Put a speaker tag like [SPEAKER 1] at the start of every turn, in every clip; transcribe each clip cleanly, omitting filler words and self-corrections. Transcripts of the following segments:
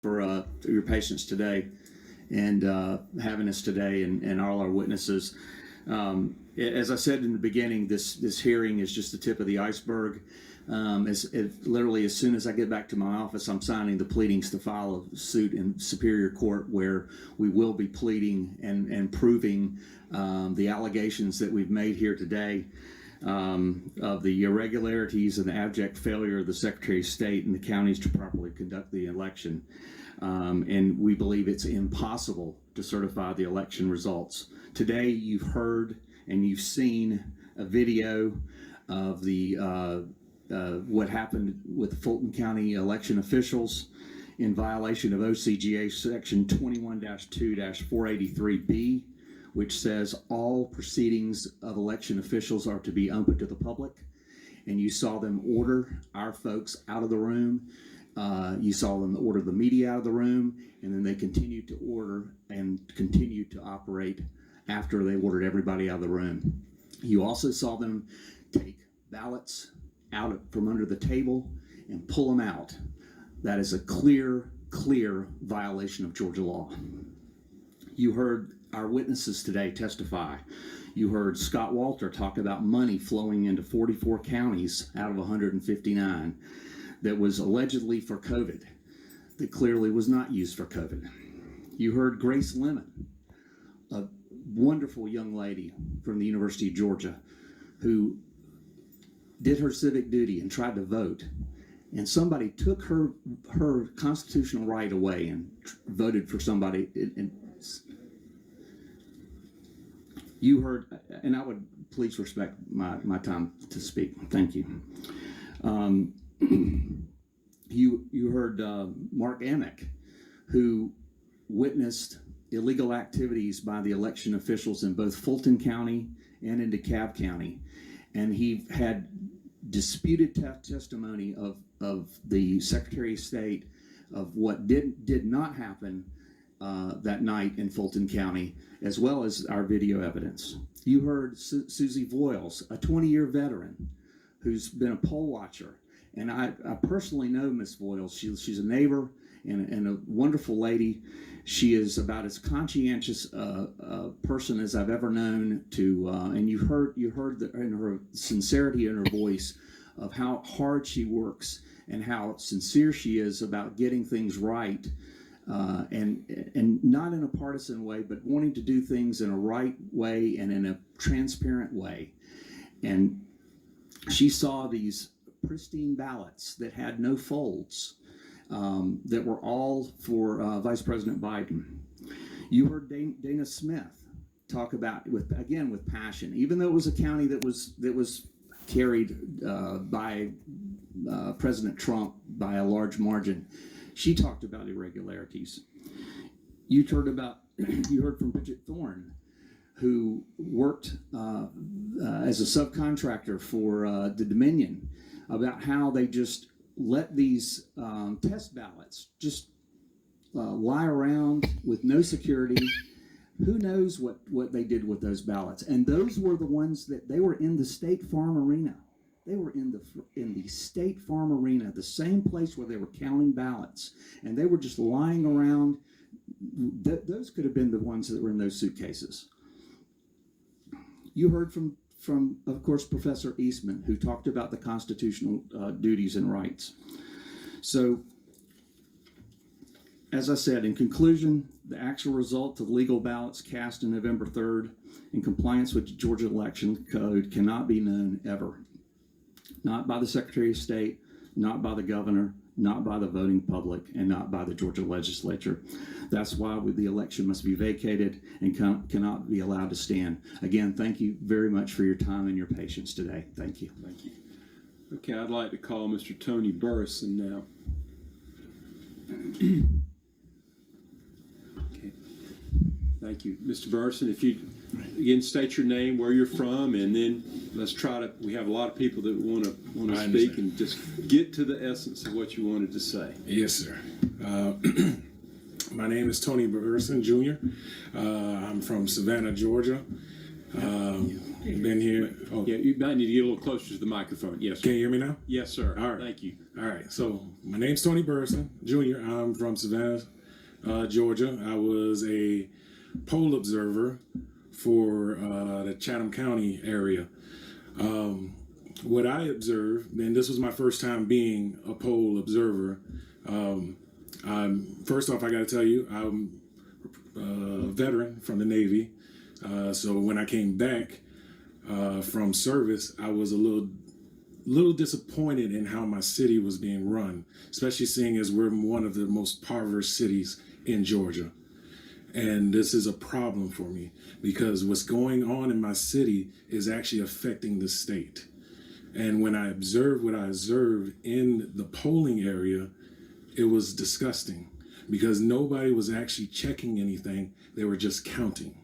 [SPEAKER 1] for your patience today and having us today and all our witnesses. As I said in the beginning, this hearing is just the tip of the iceberg. Literally, as soon as I get back to my office, I'm signing the pleadings to file a suit in Superior Court where we will be pleading and proving the allegations that we've made here today of the irregularities and the abject failure of the Secretary of State and the counties to properly conduct the election. And we believe it's impossible to certify the election results. Today, you've heard and you've seen a video of the what happened with Fulton County election officials in violation of OCGA section 21-2-483B, which says all proceedings of election officials are to be open to the public. And you saw them order our folks out of the room. You saw them order the media out of the room, and then they continued to order and continued to operate after they ordered everybody out of the room. You also saw them take ballots out from under the table and pull them out. That is a clear violation of Georgia law. You heard our witnesses today testify. You heard Scott Walter talk about money flowing into 44 counties out of 159 that was allegedly for COVID, that clearly was not used for COVID. You heard Grace Lemon, a wonderful young lady from the University of Georgia who did her civic duty and tried to vote, and somebody took her constitutional right away and voted for somebody. And you heard, and I would please respect my time to speak. Thank you. You heard Mark Amick, who witnessed illegal activities by the election officials in both Fulton County and in DeKalb County, and he had disputed testimony of the Secretary of State of what did not happen that night in Fulton County, as well as our video evidence. You heard Susie Voiles, a 20-year veteran who's been a poll watcher. And I personally know Miss Voiles. She's a neighbor and a wonderful lady. She is about as conscientious a person as I've ever known to. And you heard in her sincerity in her voice of how hard she works and how sincere she is about getting things right. And not in a partisan way, but wanting to do things in a right way and in a transparent way. And she saw these pristine ballots that had no folds, that were all for Vice President Biden. You heard Dana Smith talk about with passion, even though it was a county that was carried by President Trump by a large margin. She talked about irregularities. You heard from Bridget Thorne, who worked as a subcontractor for the Dominion, about how they just let these test ballots just lie around with no security. Who knows what they did with those ballots? And those were the ones that they were in the State Farm Arena. They were in the State Farm Arena, the same place where they were counting ballots, and they were just lying around. Those could have been the ones that were in those suitcases. You heard from, of course, Professor Eastman, who talked about the constitutional duties and rights. So, as I said, in conclusion, the actual result of legal ballots cast on November 3rd in compliance with the Georgia Election Code cannot be known ever. Not by the Secretary of State, not by the governor, not by the voting public, and not by the Georgia legislature. That's why the election must be vacated and cannot be allowed to stand. Again, thank you very much for your time and your patience today. Thank you.
[SPEAKER 2] Thank you. Okay, I'd like to call Mr. Tony Burrison now. Okay. Thank you. Mr. Burrison, if you again state your name, where you're from, and then let's try to, we have a lot of people that want to speak, and just get to the essence of what you wanted to say.
[SPEAKER 3] Yes, sir. My name is Tony Burrison, Jr. I'm from Savannah, Georgia. Been here. Oh,
[SPEAKER 2] Yeah, you might need to get a little closer to the microphone. Yes, sir.
[SPEAKER 3] can you hear me now?
[SPEAKER 2] Yes, sir.
[SPEAKER 3] All right.
[SPEAKER 2] Thank you.
[SPEAKER 3] All right. So my name's Tony Burson Jr. I'm from Savannah, Georgia. I was a poll observer for the Chatham County area. What I observed, and this was my first time being a poll observer. First off, I got to tell you, I'm a veteran from the Navy. So when I came back from service, I was a little disappointed in how my city was being run, especially seeing as we're one of the most impoverished cities in Georgia. And this is a problem for me because what's going on in my city is actually affecting the state. And when I observed what I observed in the polling area, it was disgusting because nobody was actually checking anything. They were just counting.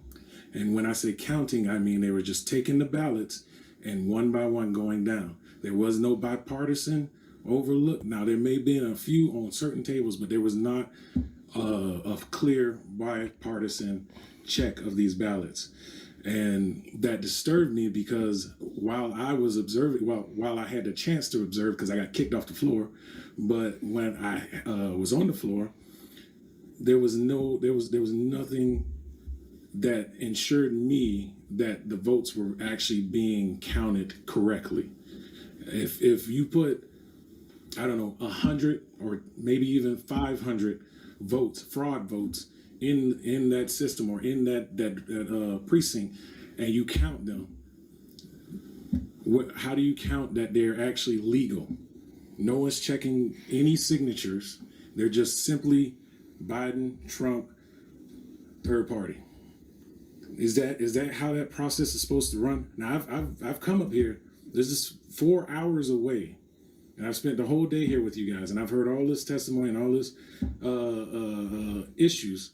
[SPEAKER 3] And when I say counting, I mean they were just taking the ballots and one by one going down. There was no bipartisan overlook. Now, there may have been a few on certain tables, but there was not a clear bipartisan check of these ballots. And that disturbed me because while I was observing, while I had the chance to observe, because I got kicked off the floor, but when I was on the floor, there was nothing that ensured me that the votes were actually being counted correctly. If you put, I don't know, 100 or maybe even 500 votes, fraud votes, in that system or in that precinct, and you count them, how do you count that they're actually legal? No one's checking any signatures. They're just simply Biden, Trump, third party. Is that how that process is supposed to run? Now I've come up here. This is 4 hours away, and I've spent the whole day here with you guys, and I've heard all this testimony and all this issues,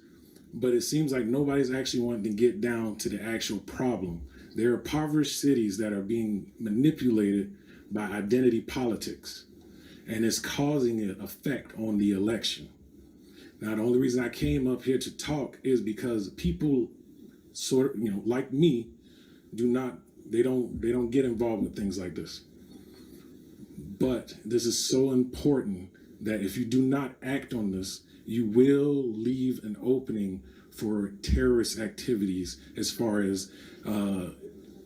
[SPEAKER 3] but it seems like nobody's actually wanting to get down to the actual problem. There are impoverished cities that are being manipulated by identity politics, and it's causing an effect on the election. Now, the only reason I came up here to talk is because people sort of, like me, they don't get involved with things like this. But this is so important that if you do not act on this, you will leave an opening for terrorist activities as far as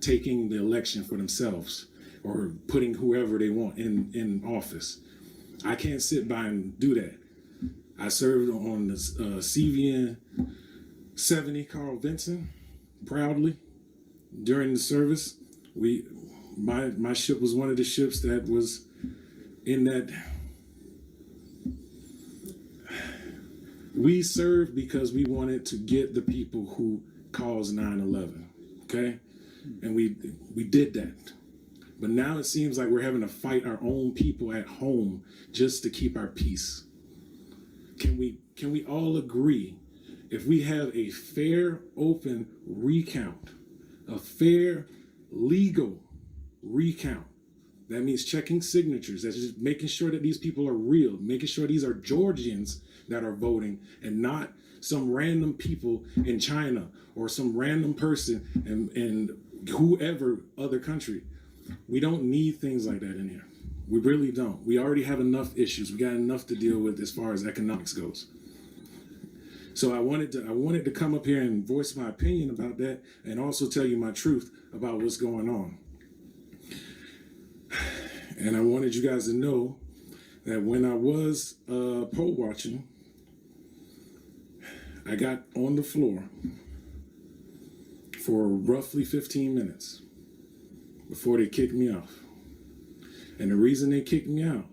[SPEAKER 3] taking the election for themselves or putting whoever they want in office. I can't sit by and do that. I served on the CVN 70 Carl Vinson proudly during the service. My ship was one of the ships that was in that. We served because we wanted to get the people who caused 9/11, okay? And we did that. But now it seems like we're having to fight our own people at home just to keep our peace. Can we all agree, if we have a fair, open recount, a fair, legal recount, that means checking signatures, that's just making sure that these people are real, making sure these are Georgians that are voting and not some random people in China or some random person in whoever other country. We don't need things like that in here. We really don't. We already have enough issues. We got enough to deal with as far as economics goes. So I wanted to come up here and voice my opinion about that and also tell you my truth about what's going on. And I wanted you guys to know that when I was poll watching, I got on the floor for roughly 15 minutes before they kicked me off. And the reason they kicked me out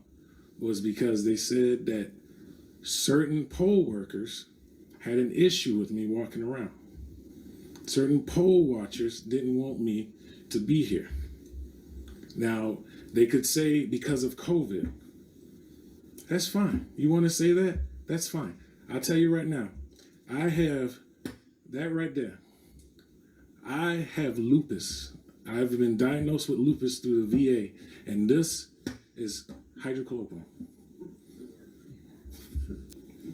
[SPEAKER 3] was because they said that certain poll workers had an issue with me walking around. Certain poll watchers didn't want me to be here. Now, they could say because of COVID. That's fine. You want to say that? That's fine. I'll tell you right now, I have that right there. I have lupus. I've been diagnosed with lupus through the VA, and this is hydrochloroquine.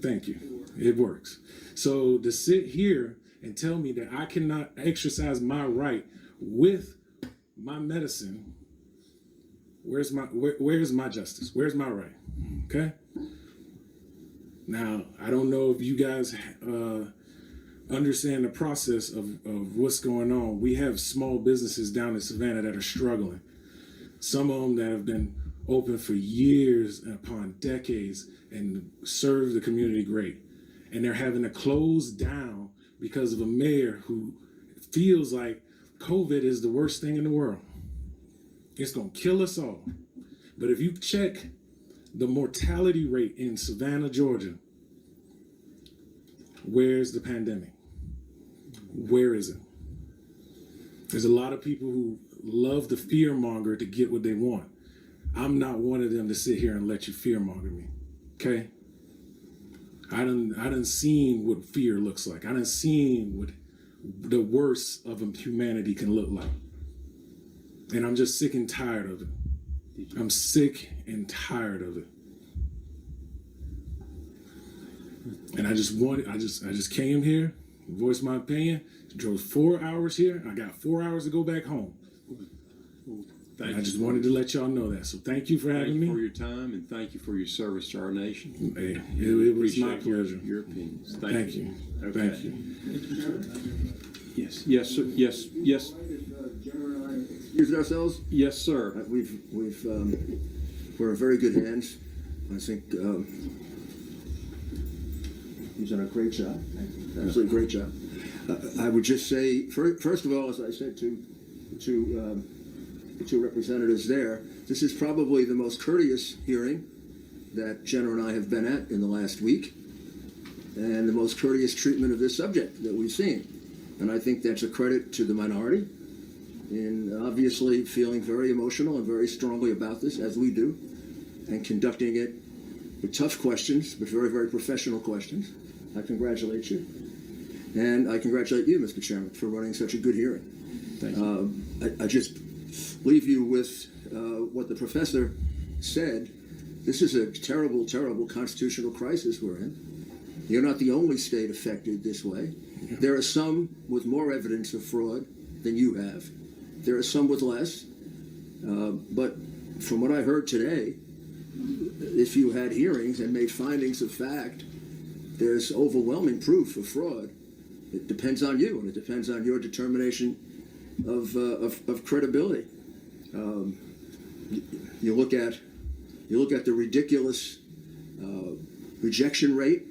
[SPEAKER 3] Thank you. It works. So to sit here and tell me that I cannot exercise my right with my medicine, where's my justice? Where's my right? Okay. Now, I don't know if you guys understand the process of what's going on. We have small businesses down in Savannah that are struggling. Some of them that have been open for years and upon decades and serve the community great. And they're having to close down because of a mayor who feels like COVID is the worst thing in the world. It's gonna kill us all. But if you check the mortality rate in Savannah, Georgia, where's the pandemic? Where is it? There's a lot of people who love the fear monger to get what they want. I'm not one of them to sit here and let you fear monger me. Okay? I done seen what fear looks like. I done seen what the worst of humanity can look like. And I'm just sick and tired of it. I'm sick and tired of it. And I just came here, voiced my opinion, drove 4 hours here. I got 4 hours to go back home. And I just wanted to let y'all know that. So thank you for having me.
[SPEAKER 2] Thank you for your time, and thank you for your service to our nation.
[SPEAKER 3] Hey, it was my
[SPEAKER 2] Appreciate your-
[SPEAKER 3] pleasure.
[SPEAKER 2] Your opinions.
[SPEAKER 3] Thank you.
[SPEAKER 2] Okay.
[SPEAKER 3] Thank you.
[SPEAKER 2] Yes, yes, sir. Yes, yes,
[SPEAKER 4] Excuse ourselves.
[SPEAKER 2] yes, sir.
[SPEAKER 4] We're in very good hands. I think he's done a great job. Absolutely great job. I would just say, first of all, as I said to the two representatives there, this is probably the most courteous hearing that Jenna and I have been at in the last week, and the most courteous treatment of this subject that we've seen. And I think that's a credit to the minority in obviously feeling very emotional and very strongly about this, as we do, and conducting it with tough questions, but very, very professional questions. I congratulate you. And I congratulate you, Mr. Chairman, for running such a good hearing.
[SPEAKER 2] Thank you.
[SPEAKER 4] I just leave you with what the professor said. This is a terrible, terrible constitutional crisis we're in. You're not the only state affected this way. There are some with more evidence of fraud than you have. There are some with less. But from what I heard today, if you had hearings and made findings of fact, there's overwhelming proof of fraud. It depends on you, and it depends on your determination of credibility. You look at the ridiculous rejection rate.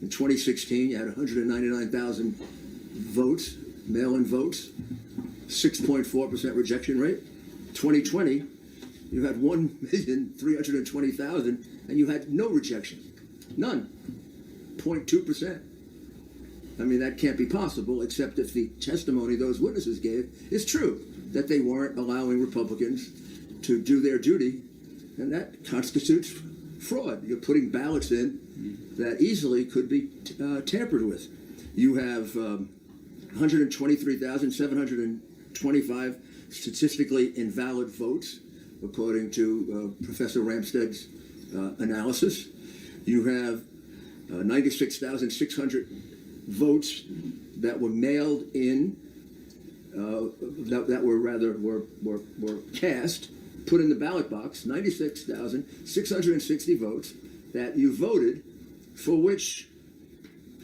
[SPEAKER 4] In 2016, you had 199,000 votes, mail-in votes, 6.4% rejection rate. 2020, you had 1,320,000, and you had no rejection, none, 0.2%. I mean, that can't be possible, except if the testimony those witnesses gave is true, that they weren't allowing Republicans to do their duty, and that constitutes fraud. You're putting ballots in that easily could be tampered with. You have 123,725 statistically invalid votes, according to Professor Ramsted's analysis. You have 96,600 votes that were mailed in, that were cast, put in the ballot box. 96,660 votes that you voted, for which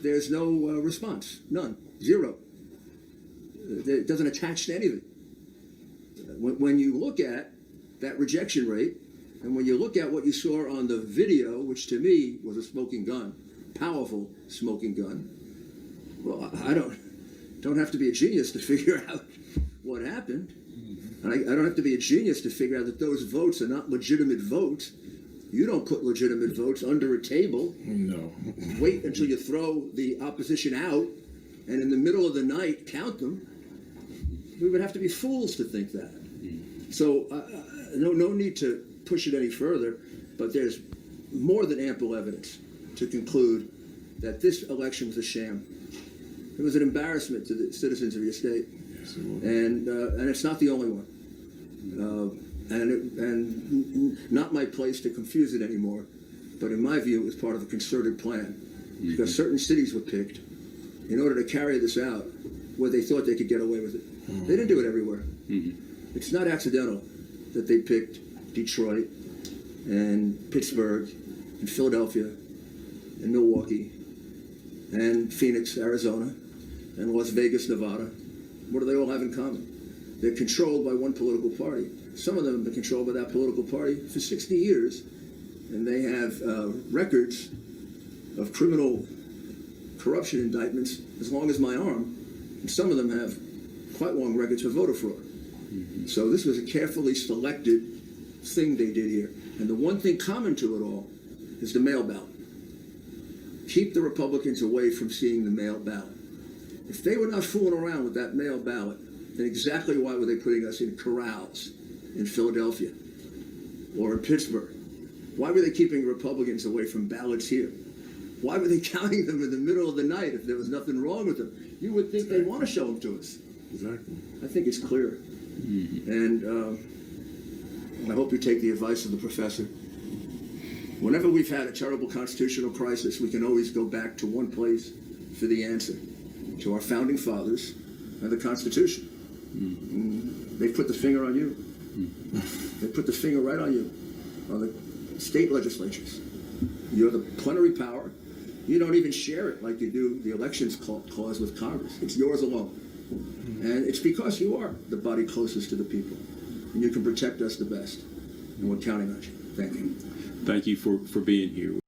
[SPEAKER 4] there's no response, none, zero. It doesn't attach to anything. When you look at that rejection rate, and when you look at what you saw on the video, which to me was a smoking gun, powerful smoking gun, well, I don't have to be a genius to figure out what happened. And I don't have to be a genius to figure out that those votes are not legitimate votes. You don't put legitimate votes under a table.
[SPEAKER 3] No.
[SPEAKER 4] Wait until you throw the opposition out, and in the middle of the night count them. We would have to be fools to think that. So no need to push it any further, but there's more than ample evidence to conclude that this election was a sham. It was an embarrassment to the citizens of your state, and it's not the only one. And not my place to confuse it anymore, but in my view, it was part of a concerted plan, because certain cities were picked in order to carry this out, where they thought they could get away with it. They didn't do it everywhere. It's not accidental that they picked Detroit and Pittsburgh and Philadelphia and Milwaukee and Phoenix, Arizona, and Las Vegas, Nevada. What do they all have in common? They're controlled by one political party. Some of them have been controlled by that political party for 60 years, and they have records of criminal corruption indictments as long as my arm, and some of them have quite long records for voter fraud. So this was a carefully selected thing they did here. And the one thing common to it all is the mail ballot. Keep the Republicans away from seeing the mail ballot. If they were not fooling around with that mail ballot, then exactly why were they putting us in corrals in Philadelphia or in Pittsburgh? Why were they keeping Republicans away from ballots here? Why were they counting them in the middle of the night if there was nothing wrong with them? You would think they'd want to show them to us.
[SPEAKER 3] Exactly.
[SPEAKER 4] I think it's clear. And I hope you take the advice of the professor. Whenever we've had a terrible constitutional crisis, we can always go back to one place for the answer, to our founding fathers and the Constitution. They put the finger on you. They put the finger right on you, on the state legislatures. You're the plenary power. You don't even share it like you do the elections clause with Congress. It's yours alone. And it's because you are the body closest to the people. And you can protect us the best. And we're counting on you. Thank you.
[SPEAKER 2] Thank you for being here.